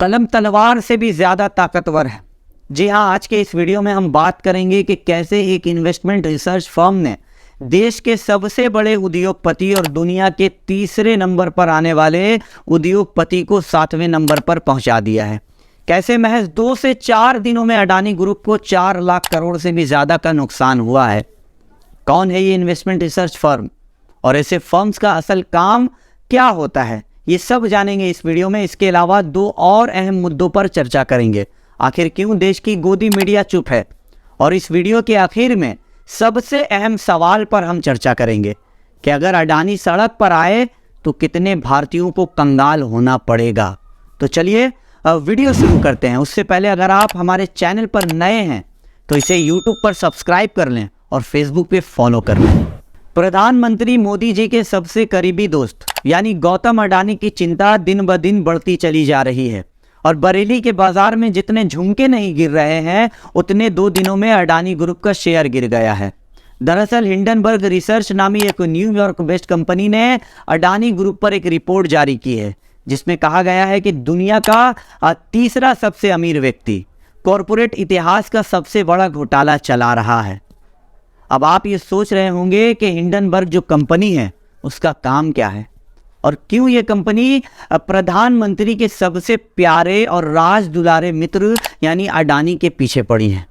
कलम तलवार से भी ज़्यादा ताकतवर है। जी हाँ, आज के इस वीडियो में हम बात करेंगे कि कैसे एक इन्वेस्टमेंट रिसर्च फर्म ने देश के सबसे बड़े उद्योगपति और दुनिया के तीसरे नंबर पर आने वाले उद्योगपति को 7वें नंबर पर पहुंचा दिया है। कैसे महज 2 से 4 दिनों में अडानी ग्रुप को 4 लाख करोड़ से भी ज़्यादा का नुकसान हुआ है। कौन है ये इन्वेस्टमेंट रिसर्च फर्म और ऐसे फर्म्स का असल काम क्या होता है, ये सब जानेंगे इस वीडियो में। इसके अलावा 2 और अहम मुद्दों पर चर्चा करेंगे। आखिर क्यों देश की गोदी मीडिया चुप है, और इस वीडियो के आखिर में सबसे अहम सवाल पर हम चर्चा करेंगे कि अगर अडानी सड़क पर आए तो कितने भारतीयों को कंगाल होना पड़ेगा। तो चलिए वीडियो शुरू करते हैं। उससे पहले अगर आप हमारे चैनल पर नए हैं तो इसे यूट्यूब पर सब्सक्राइब कर लें और फेसबुक पे फॉलो कर लें। प्रधानमंत्री मोदी जी के सबसे करीबी दोस्त यानी गौतम अडानी की चिंता दिन ब दिन बढ़ती चली जा रही है, और बरेली के बाजार में जितने झुमके नहीं गिर रहे हैं उतने 2 दिनों में अडानी ग्रुप का शेयर गिर गया है। दरअसल हिंडनबर्ग रिसर्च नामी एक न्यूयॉर्क बेस्ड कंपनी ने अडानी ग्रुप पर एक रिपोर्ट जारी की है, जिसमें कहा गया है कि दुनिया का तीसरा सबसे अमीर व्यक्ति कॉरपोरेट इतिहास का सबसे बड़ा घोटाला चला रहा है। अब आप ये सोच रहे होंगे कि हिंडनबर्ग जो कंपनी है उसका काम क्या है, और क्यों ये कंपनी प्रधानमंत्री के सबसे प्यारे और राज दुलारे मित्र यानी अडानी के पीछे पड़ी है।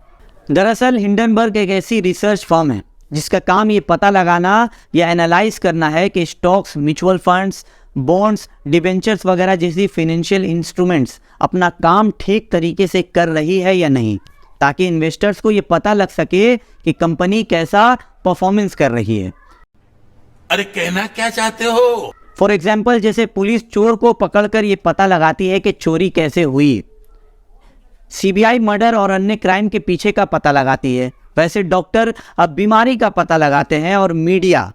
दरअसल हिंडनबर्ग एक ऐसी रिसर्च फर्म है जिसका काम ये पता लगाना या एनालाइज करना है कि stocks, mutual funds, bonds, debentures वगैरह जैसी फाइनेंशियल इंस्ट्रूमेंट्स अपना काम ठीक तरीके से कर रही है या नहीं, ताकि इन्वेस्टर्स को ये पता लग सके कि कंपनी कैसा परफॉर्मेंस कर रही है। अरे कहना क्या चाहते हो? फॉर एग्जाम्पल, जैसे पुलिस चोर को पकड़कर ये पता लगाती है कि चोरी कैसे हुई, सीबीआई मर्डर और अन्य क्राइम के पीछे का पता लगाती है, वैसे डॉक्टर अब बीमारी का पता लगाते हैं, और मीडिया,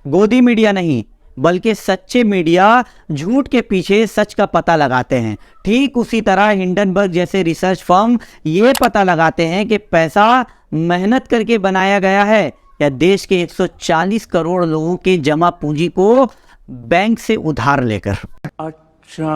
गोदी मीडिया नहीं बल्कि सच्चे मीडिया झूठ के पीछे सच का पता लगाते हैं। ठीक उसी तरह हिंडनबर्ग जैसे रिसर्च फर्म ये पता लगाते हैं कि पैसा मेहनत करके बनाया गया है या देश के 140 करोड़ लोगों के जमा पूंजी को बैंक से उधार लेकर। अच्छा,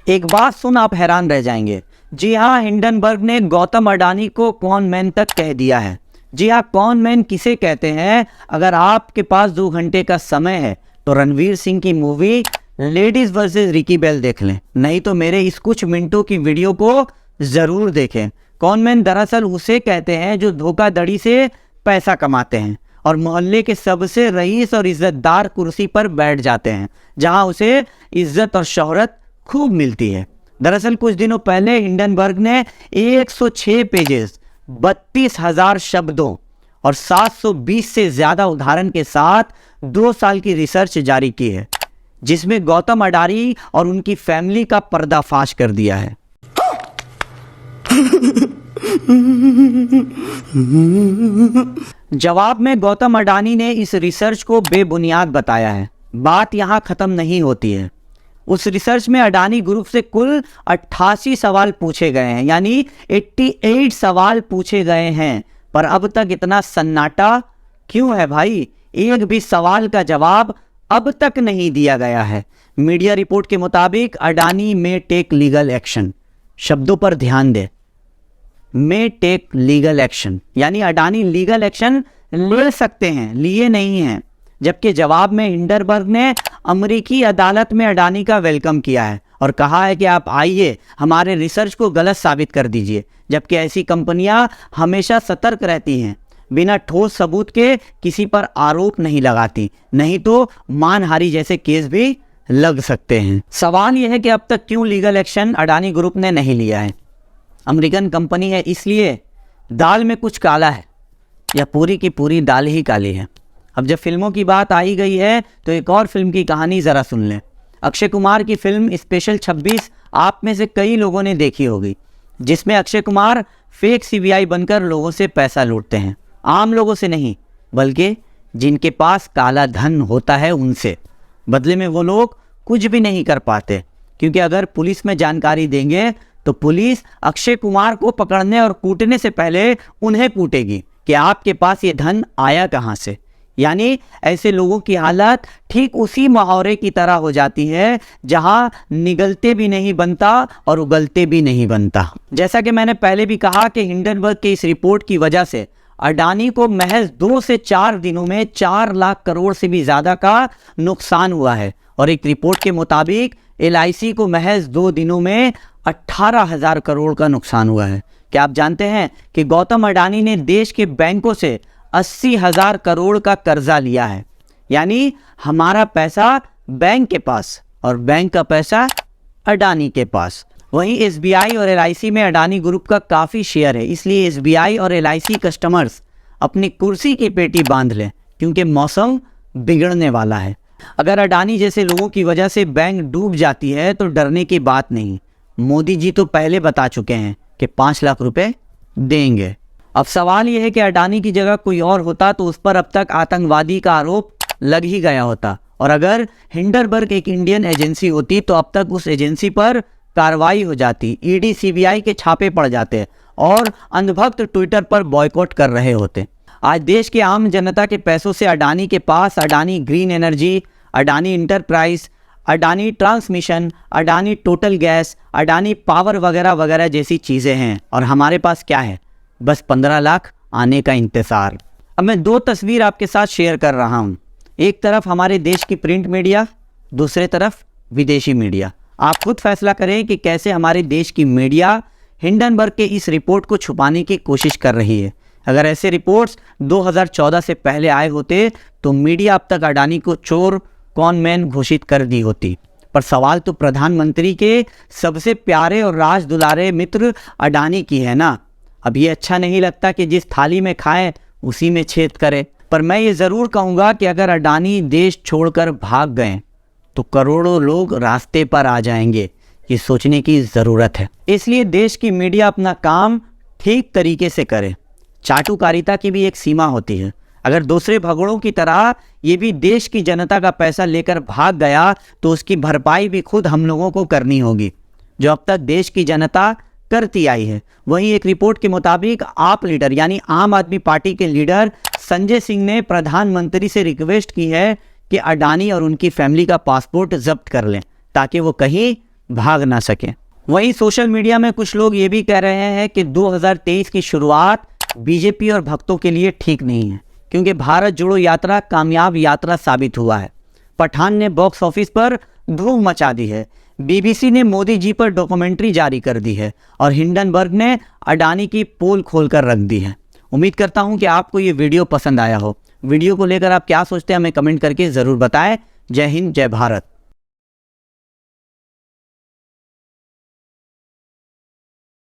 एक बात सुन आप हैरान रह जाएंगे। जी हाँ, हिंडनबर्ग ने गौतम अडानी को कॉन मैन तक कह दिया है। जी हाँ, कॉन मैन किसे कहते हैं? अगर आपके पास 2 घंटे का समय है तो रणवीर सिंह की movie ladies versus Ricky Bell देख लें, नहीं तो मेरे इस कुछ मिनटों की वीडियो को ज़रूर देखें। कॉन मैन दरअसल उसे कहते हैं जो धोखाधड़ी से पैसा कमाते हैं और मोहल्ले के सबसे रईस और इज्जतदार कुर्सी पर बैठ जाते हैं, जहां उसे इज्जत और शोहरत खूब मिलती है। दरअसल कुछ दिनों पहले हिंडनबर्ग ने 106 पेजेस, 32,000 शब्दों और 720 से ज़्यादा उदाहरण के साथ 2 साल की रिसर्च जारी की है, जिसमें गौतम अडानी और उनकी फैमिली का पर्दाफाश कर दिया है। जवाब में गौतम अडानी ने इस रिसर्च को बेबुनियाद बताया है। बात यहाँ खत्म नहीं होती है। उस रिसर्च में अडानी ग्रुप से कुल 88 सवाल पूछे गए हैं, यानी 88 सवाल पूछे गए हैं, पर अब तक इतना सन्नाटा क्यों है भाई? एक भी सवाल का जवाब अब तक नहीं दिया गया है। मीडिया रिपोर्ट के मुताबिक अडानी में टेक लीगल एक्शन, शब्दों पर ध्यान दे, में टेक लीगल एक्शन यानी अडानी लीगल एक्शन ले सकते हैं, लिए नहीं हैं। जबकि जवाब में हिंडनबर्ग ने अमेरिकी अदालत में अडानी का वेलकम किया है और कहा है कि आप आइए, हमारे रिसर्च को गलत साबित कर दीजिए। जबकि ऐसी कंपनियां हमेशा सतर्क रहती हैं, बिना ठोस सबूत के किसी पर आरोप नहीं लगाती, नहीं तो मानहानि जैसे केस भी लग सकते हैं। सवाल यह है कि अब तक क्यों लीगल एक्शन अडानी ग्रुप ने नहीं लिया है? अमेरिकन कंपनी है इसलिए? दाल में कुछ काला है या पूरी की पूरी दाल ही काली है? अब जब फिल्मों की बात आई गई है तो एक और फिल्म की कहानी ज़रा सुन लें। अक्षय कुमार की फिल्म स्पेशल 26 आप में से कई लोगों ने देखी होगी, जिसमें अक्षय कुमार फेक सीबीआई बनकर लोगों से पैसा लूटते हैं। आम लोगों से नहीं, बल्कि जिनके पास काला धन होता है उनसे। बदले में वो लोग कुछ भी नहीं कर पाते, क्योंकि अगर पुलिस में जानकारी देंगे तो पुलिस अक्षय कुमार को पकड़ने और कूटने से पहले उन्हें पूछेगी कि आपके पास ये धन आया कहाँ से। यानी ऐसे लोगों की हालत ठीक उसी मुहावरे की तरह हो जाती है जहां निगलते भी नहीं बनता और उगलते भी नहीं बनता। जैसा कि मैंने पहले भी कहा कि हिंडनबर्ग की इस रिपोर्ट की वजह से अडानी को महज 2 से 4 दिनों में 4 लाख करोड़ से भी ज़्यादा का नुकसान हुआ है और एक रिपोर्ट के मुताबिक LIC को महज 2 दिनों में 18,000 करोड़ का नुकसान हुआ है। क्या आप जानते हैं कि गौतम अडानी ने देश के बैंकों से 80,000 करोड़ का कर्जा लिया है। यानी हमारा पैसा बैंक के पास और बैंक का पैसा अडानी के पास। वहीं SBI और LIC में अडानी ग्रुप का काफ़ी शेयर है, इसलिए SBI और LIC कस्टमर्स अपनी कुर्सी की पेटी बांध लें क्योंकि मौसम बिगड़ने वाला है। अगर अडानी जैसे लोगों की वजह से बैंक डूब जाती है तो डरने की बात नहीं। मोदी जी तो पहले बता चुके हैं कि 5 लाख रुपए देंगे। अब सवाल यह है कि अडानी की जगह कोई और होता तो उस पर अब तक आतंकवादी का आरोप लग ही गया होता, और अगर हिंडनबर्ग एक इंडियन एजेंसी होती तो अब तक उस एजेंसी पर कार्रवाई हो जाती, ED CBI के छापे पड़ जाते और अंधभक्त ट्विटर पर बॉयकॉट कर रहे होते। आज देश के आम जनता के पैसों से अडानी के पास Adani green energy, Adani enterprise, Adani transmission, Adani total gas, Adani power वगैरह वगैरह जैसी चीज़ें हैं, और हमारे पास क्या है? बस 15 लाख आने का इंतज़ार। अब मैं 2 तस्वीर आपके साथ शेयर कर रहा हूँ। एक तरफ हमारे देश की प्रिंट मीडिया, दूसरे तरफ विदेशी मीडिया। आप खुद फैसला करें कि कैसे हमारे देश की मीडिया हिंडनबर्ग के इस रिपोर्ट को छुपाने की कोशिश कर रही है। अगर ऐसे रिपोर्ट्स 2014 से पहले आए होते तो मीडिया अब तक अडानी को चोर कॉनमैन घोषित कर दी होती। पर सवाल तो प्रधानमंत्री के सबसे प्यारे और राज दुलारे मित्र अडानी की है ना। अब ये अच्छा नहीं लगता कि जिस थाली में खाएं उसी में छेद करें। पर मैं ये ज़रूर कहूँगा कि अगर अडानी देश छोड़कर भाग गए तो करोड़ों लोग रास्ते पर आ जाएंगे। ये सोचने की ज़रूरत है। इसलिए देश की मीडिया अपना काम ठीक तरीके से करे। चाटुकारिता की भी एक सीमा होती है। अगर दूसरे भगोड़ों की तरह ये भी देश की जनता का पैसा लेकर भाग गया तो उसकी भरपाई भी खुद हम लोगों को करनी होगी, जो अब तक देश की जनता करती आई है। वहीं एक रिपोर्ट के मुताबिक आप लीडर यानी आम आदमी पार्टी के लीडर संजय सिंह ने प्रधानमंत्री से रिक्वेस्ट की है कि अडानी और उनकी फैमिली का पासपोर्ट जब्त कर लें ताकि वो कहीं भाग ना सकें। वहीं सोशल मीडिया में कुछ लोग ये भी कह रहे हैं कि 2023 की शुरुआत बीजेपी और भक्तों के लिए ठीक नहीं है, क्योंकि भारत जोड़ो यात्रा कामयाब यात्रा साबित हुआ है। पठान ने बॉक्स ऑफिस पर धूम मचा दी है, BBC ने मोदी जी पर डॉक्यूमेंट्री जारी कर दी है और हिंडनबर्ग ने अडानी की पोल खोलकर रख दी है। उम्मीद करता हूं कि आपको ये वीडियो पसंद आया हो। वीडियो को लेकर आप क्या सोचते हैं हमें कमेंट करके ज़रूर बताएं। जय हिंद, जय भारत।